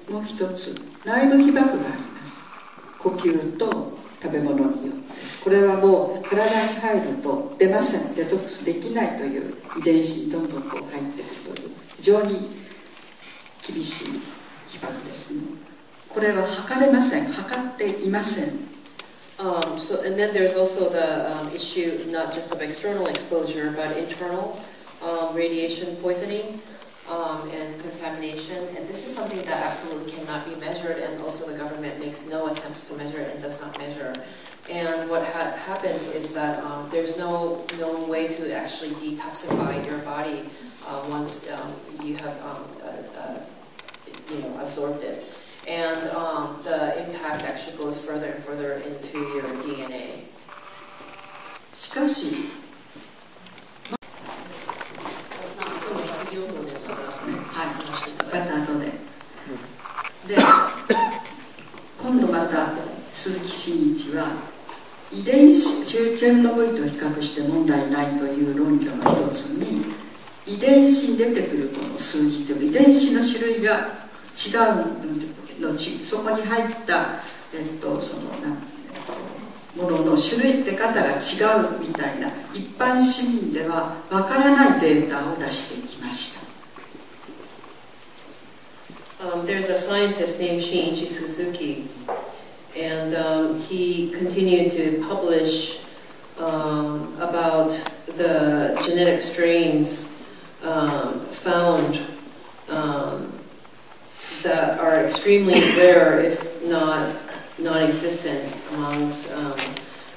もう一つ内部被曝があります。呼吸と食べ物によって、これはもう体に入ると出ません、デトックスできないという遺伝子にどんどんこう入ってくるという非常に厳しい被曝ですね。これは測れません、測っていません。So, and then there's also the issue not just of external exposure, but internal radiation poisoning and contamination. And this is something that absolutely cannot be measured, and also the government makes no attempts to measure and does not measure. And what happens is that there's no known way to actually detoxify your body once you have absorbed it. And the impact actually goes further and further into your DNA. しかし、また後で。で、今度また鈴木真一は遺伝子、チェルノブイリと比較して問題ないという論拠の一つに、遺伝子に出てくるこの数字というか、遺伝子の種類が違うの、そこに入ったものの種類って方が違うみたいな、一般市民ではわからないデータを出してきました。There's a scientist named Shinichi Suzuki, and he continued to publish about the genetic strains found that are extremely rare, if not non-existent, amongst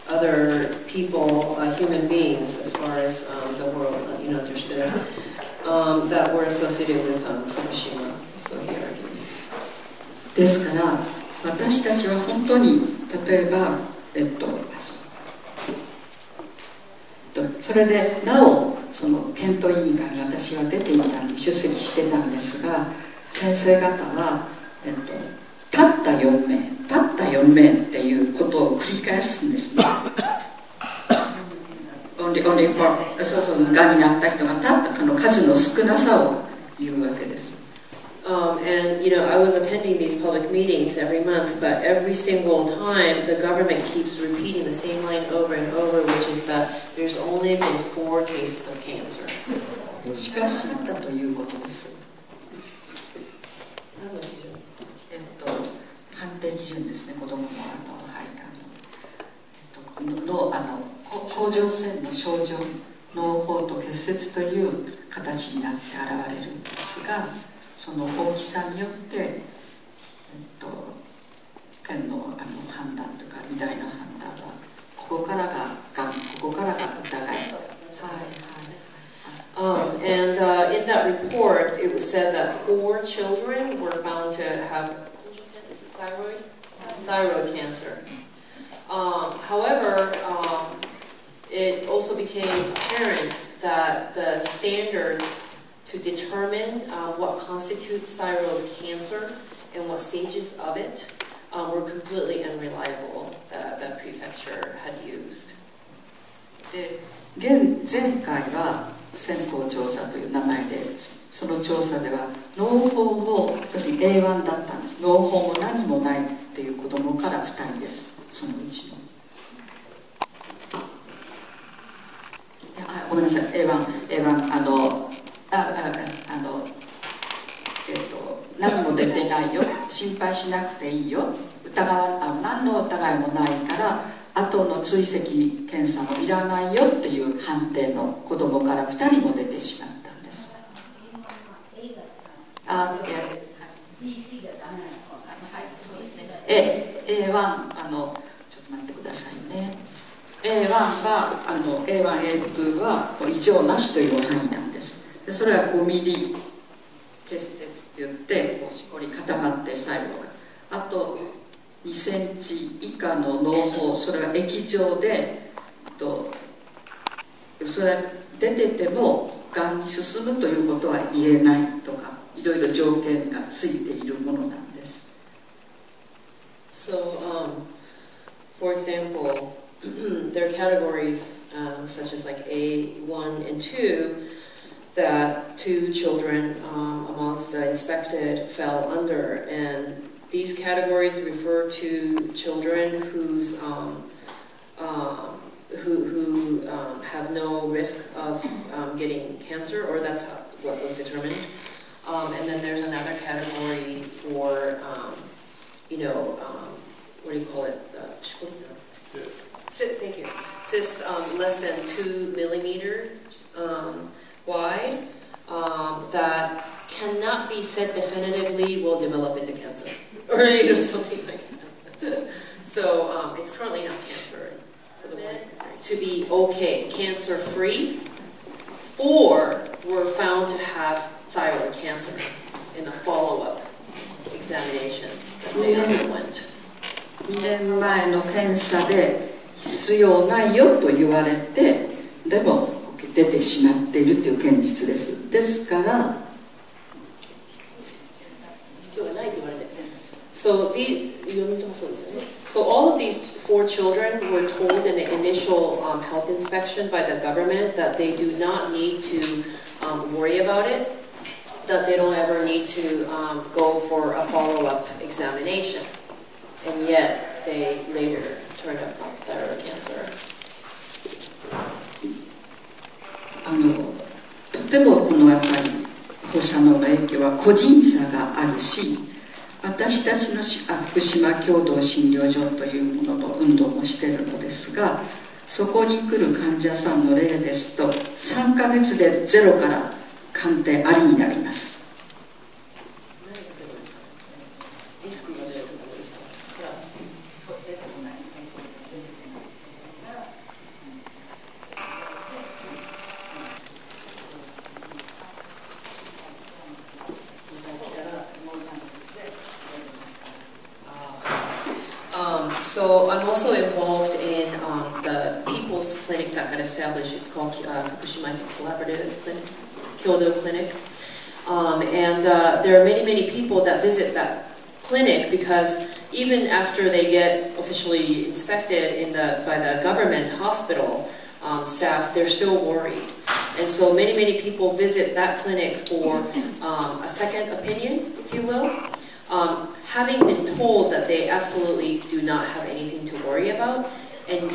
other people, human beings, as far as the world understood, that were associated with Fukushima. So he argued. ですから私たちは本当に例えばそれでなおその検討委員会に私は出ていたんで出席してたんですが、先生方は、たった4名っていうことを繰り返すんですね。only for そうがんになった人がたった数の少なさを言うわけです。And I was attending these public meetings every month, but every single time the government keeps repeating the same line over and over, which is that there's only been 4 cases of cancer. しかしだということです。判定基準ですね。子供の甲状腺の症状、脳胞と結節という形になって現れるんですが、その大きさによって、県の判断とか医大の判断はここからががん、ここからが疑い。And in that report, it was said that 4 children were found to have thyroid cancer. However, it also became apparent that the standards to determine what constitutes thyroid cancer and what stages of it were completely unreliable that the prefecture had used. 前回は先行調査という名前で、その調査では脳胞も要するに A1 だったんです。脳胞も何もないっていう子供から2人です。そのうちのごめんなさい、A1 何も出てないよ、心配しなくていいよ、何の疑いもないから後の追跡検査もいらないよっていう判定の子供から2人も出てしまったんです。A1 ちょっと待ってくださいね。A1 はA1、A2 は異常なしという範囲なんです。でそれは5ミリ結節って言ってしこり固まって細胞が、あと2センチ以下の脳胞、それは液状でそれは出ててもがんに進むということは言えないとか、いろいろ条件がついているものなんです。So, for example, there are categories such as like A1 and 2 that 2 children amongst the inspected fell under, and these categories refer to children whose who have no risk of getting cancer, or that's what was determined. And then there's another category for, what do you call it? Cyst, thank you. Cyst less than 2 millimeters wide that cannot be said definitively will develop into cancer, or something like that. So it's currently not cancer. So the one to be okay, cancer-free. 4 were found to have thyroid cancer in the follow-up examination that they underwent. 2年前の検査で必要ないよと言われて、でも出てしまっているという現実です。ですから、必要ないと言われて。So all of these 4 children were told in the initial health inspection by the government that they do not need to worry about it, that they don't ever need to go for a follow-up examination. And yet, they later turned up thyroid cancer. とてもこのやっぱり放射能の影響は個人差があるし、私たちの福島共同診療所というものの運動もしているのですが、そこに来る患者さんの例ですと3ヶ月でゼロから鑑定ありになります。So I'm also involved in the People's Clinic that got established. It's called Fukushima Collaborative Clinic, Kyoto Clinic. And there are many people that visit that clinic because even after they get officially inspected by the government hospital staff, they're still worried. And so many people visit that clinic for a second opinion, if you will. Having been told that they absolutely do not have anything to worry about, and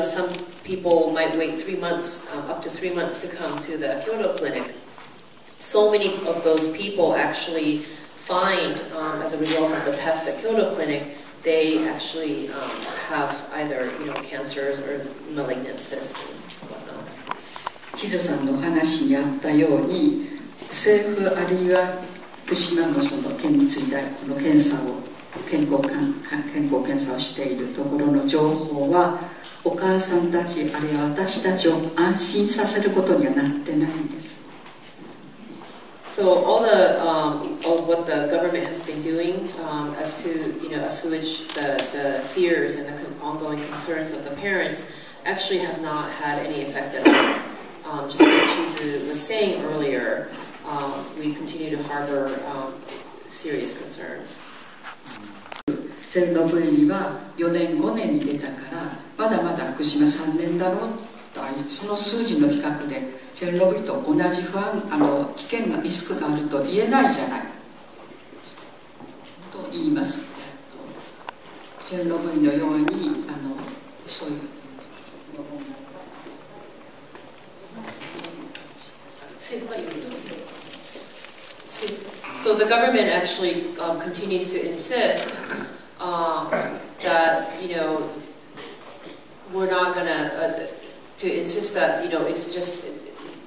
some people might wait 3 months, up to 3 months to come to the Kyoto clinic. So many of those people actually find, as a result of the tests at Kyoto clinic, they actually have either cancers or malignant cysts and whatnot. 千鶴さんのお話にあったように、政府あるいは福島のその県立医大この検査を健康検査をしているところの情報はお母さんたちあるいは私たちを安心させることにはなってないんです。So all what the government has been doing as to assuage the fears and the ongoing concerns of the parents actually have not had any effect at all. Just like Chizu was saying earlier, we continue to harbor serious concerns. チェルノブイリは4年5年に出たからまだまだ福島3年だろうとその数字の比較でチェルノブイリと同じ危険がリスクがあると言えないじゃないと言います。チェルノブイリのようにそういうSo the government actually continues to insist that we're not gonna to insist that it's just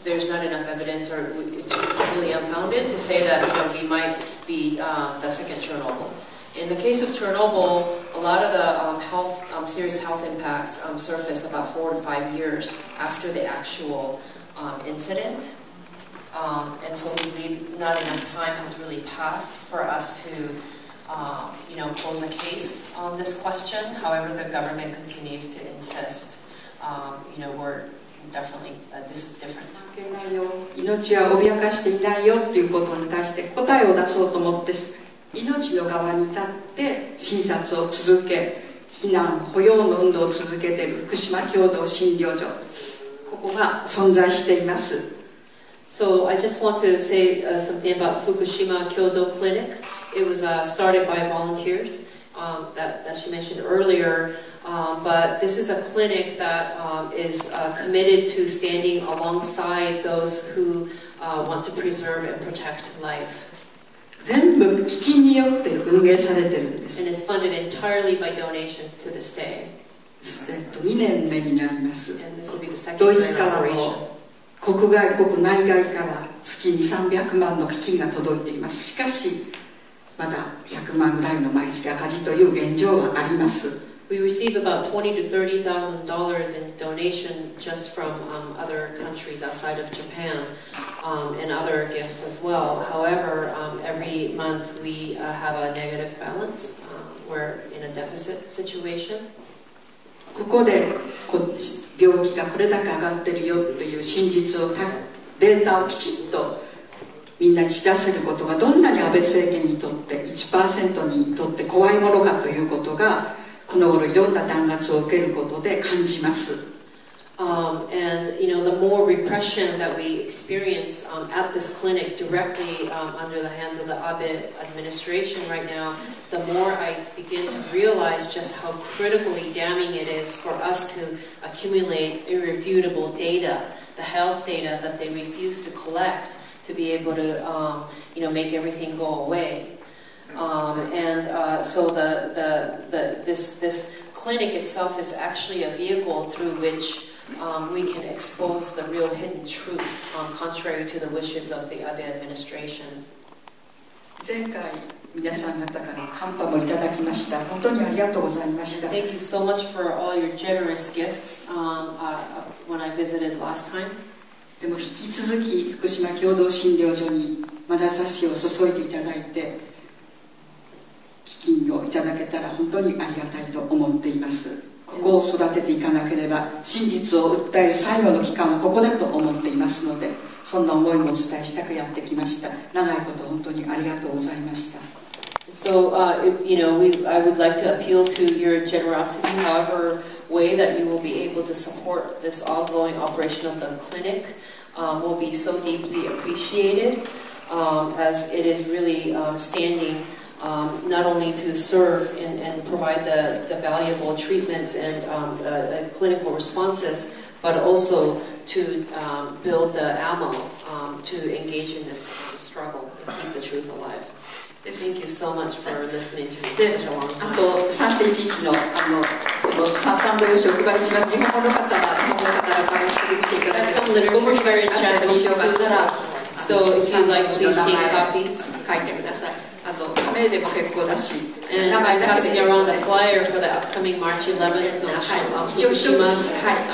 there's not enough evidence or it's just really unfounded to say that we might be the second Chernobyl. In the case of Chernobyl, a lot of the serious health impacts surfaced about 4 to 5 years after the actual incident. And so we believe not enough time has really passed for us to, close a case on this question. However, the government continues to insist, we're definitely, this is different. 命は脅かしていないよということに対して答えを出そうと思って命の側に立って診察を続け避難保養の運動を続けている福島共同診療所ここが存在しています。So I just want to say something about Fukushima Kyoto Clinic. It was started by volunteers that she mentioned earlier, but this is a clinic that is committed to standing alongside those who want to preserve and protect life. 全部基金によって運営されてるんです。 And it's funded entirely by donations to this day. 2年目になります。 And this will be the second ドイ year ツから operation. も国外国内外から月に300万の基金が届いています。しかしまだ100万ぐらいの毎月赤字という現状はあります。 We receive about $20,000 to $30,000 in donation just from other countries outside of Japan, and other gifts as well. However, every month we have a negative balance. We're in a deficit situation. ここで病気がこれだけ上がってるよという真実をデータをきちっとみんなに知らせることがどんなに安倍政権にとって 1% にとって怖いものかということがこの頃いろんな弾圧を受けることで感じます。And you know, the more repression that we experience at this clinic directly under the hands of the Abe administration right now, the more I begin to realize just how critically damning it is for us to accumulate irrefutable data, the health data that they refuse to collect to be able to you know, make everything go away. So this clinic itself is actually a vehicle through which we can expose the real hidden truth, contrary to the wishes of the Abe administration. 前回皆さん方からカンパもいただきました。本当にありがとうございました。 Thank you so much for all your generous gifts when I visited last time. でも引き続き福島共同診療所に眼差しを注いでいただいて基金をいただけたら本当にありがたいと思っています。ここを育てていかなければ真実を訴える最後の期間はここだと思っていますので、そんな思いもお伝えしたくやってきました。長いこと本当にありがとうございました。 So, you know, I would like to appeal to your generosity, however way that you will be able to support this ongoing operation of the clinic will be so deeply appreciated, as it is really standing not only to serve and provide the valuable treatments and clinical responses, but also to build the ammo to engage in this struggle and keep the truth alive. Thank you so much for listening to me for such a long time. あと 3.11 のそのサンド用紙をお配りします。日本語の方が日本の方がからすぐ見ていただいて、 Some literature very in Japanese too. So if you'd like, please take copies. 書いてください。名でも結構だし、 And 名前だけ passing で around the flyer for the upcoming March 11th National Fukushima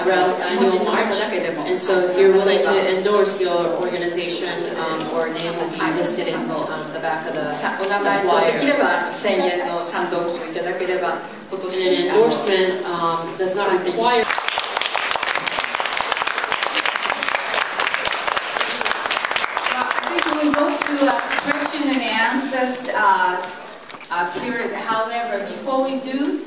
around annual march. And so if you're willing to endorse your organization, or name will be listed in the back of the お名前とできれ flyer. ば1000円の賛同金をいただければ今 And 年 an endorsement does not require We go to question and answers period. However, before we do,